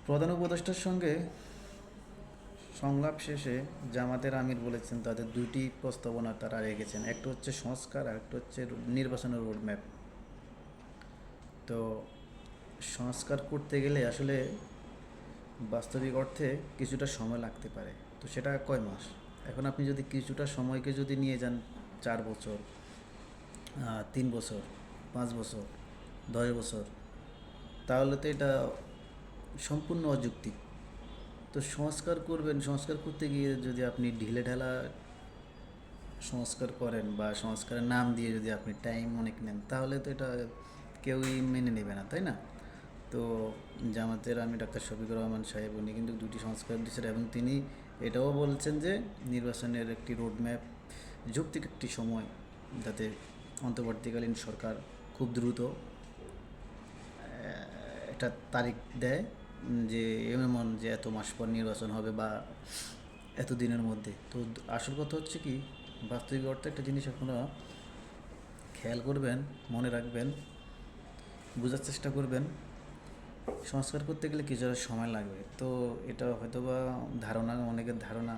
প্রধান উপদেষ্টার সঙ্গে সংলাপ শেষে জামাতের আমির বলেছেন তাদের দুইটি প্রস্তাবনা তারা রেখেছেন, একটা হচ্ছে সংস্কার আর একটা হচ্ছে নির্বাচনের রোডম্যাপ। তো সংস্কার করতে গেলে আসলে বাস্তবিক অর্থে কিছুটা সময় লাগতে পারে। তো সেটা কয় মাস? এখন আপনি যদি কিছুটা সময়কে যদি নিয়ে যান 4 বছর, 3 বছর, 5 বছর, 10 বছর, তাহলে তো এটা সম্পূর্ণ অযৌক্তিক। তো সংস্কার করবেন, সংস্কার করতে গিয়ে যদি আপনি ঢিলে ঢালা সংস্কার করেন বা সংস্কারের নাম দিয়ে যদি আপনি টাইম অনেক নেন, তাহলে তো এটা কেউই মেনে নেবে না, তাই না? তো জামাতের আমি ডাক্তার শফিকুর রহমান সাহেব উনি কিন্তু দুটি সংস্কার দিয়েছেন এবং তিনি এটাও বলছেন যে নির্বাচনের একটি রোডম্যাপ, যৌক্তিক একটি সময়, যাতে অন্তর্বর্তীকালীন সরকার খুব দ্রুত একটা তারিখ দেয়, যে এমন যে এত মাস পর নির্বাচন হবে বা এত দিনের মধ্যে। তো আসল কথা হচ্ছে কি, বাস্তবিক অর্থে একটা জিনিস আপনারা খেয়াল করবেন, মনে রাখবেন, বোঝার চেষ্টা করবেন, সংস্কার করতে গেলে কিছুটা সময় লাগবে। তো এটা হয়তোবা ধারণা, অনেকের ধারণা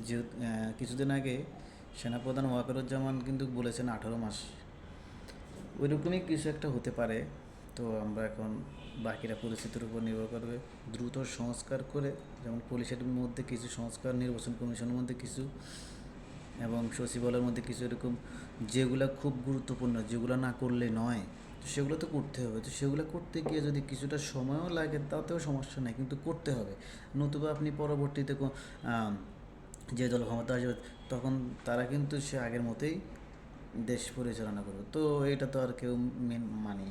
যে কিছুদিন আগে সেনাপ্রধান ওয়াকারুজ্জামান কিন্তু বলেছেন 18 মাস, ওইরকমই কিছু একটা হতে পারে। তো আমরা এখন বাকিরা পরিস্থিতির উপর নির্ভর করবে, দ্রুত সংস্কার করে, যেমন পুলিশের মধ্যে কিছু সংস্কার, নির্বাচন কমিশনের মধ্যে কিছু, এবং সচিবালয়ের মধ্যে কিছু, এরকম যেগুলো খুব গুরুত্বপূর্ণ, যেগুলো না করলে নয়, তো সেগুলো তো করতে হবে। তো সেগুলো করতে গিয়ে যদি কিছুটা সময়ও লাগে তাতেও সমস্যা নেই, কিন্তু করতে হবে। নতুবা আপনি পরবর্তীতে যে দল ক্ষমতা আসবে তখন তারা কিন্তু সে আগের মতোই দেশ পরিচালনা করবে। তো এটা তো আর কেউ মানে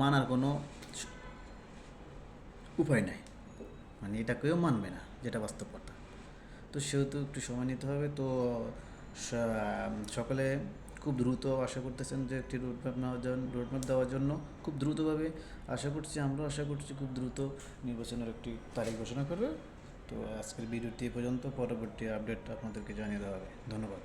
মানার কোনো উপায় নাই, মানে এটা কেউ মানবে না, যেটা বাস্তব কথা। তো সেহেতু একটু সময় নিতে হবে। তো সকলে খুব দ্রুত আশা করতেছেন যে একটি রোডম্যাপ নেওয়ার জন্য, রোডম্যাপ দেওয়ার জন্য খুব দ্রুতভাবে আশা করছি, আমরাও আশা করছি খুব দ্রুত নির্বাচনের একটি তারিখ ঘোষণা করবে। তো আজকের ভিডিওটি এ পর্যন্ত, পরবর্তী আপডেট আপনাদেরকে জানিয়ে দেওয়া হবে। ধন্যবাদ।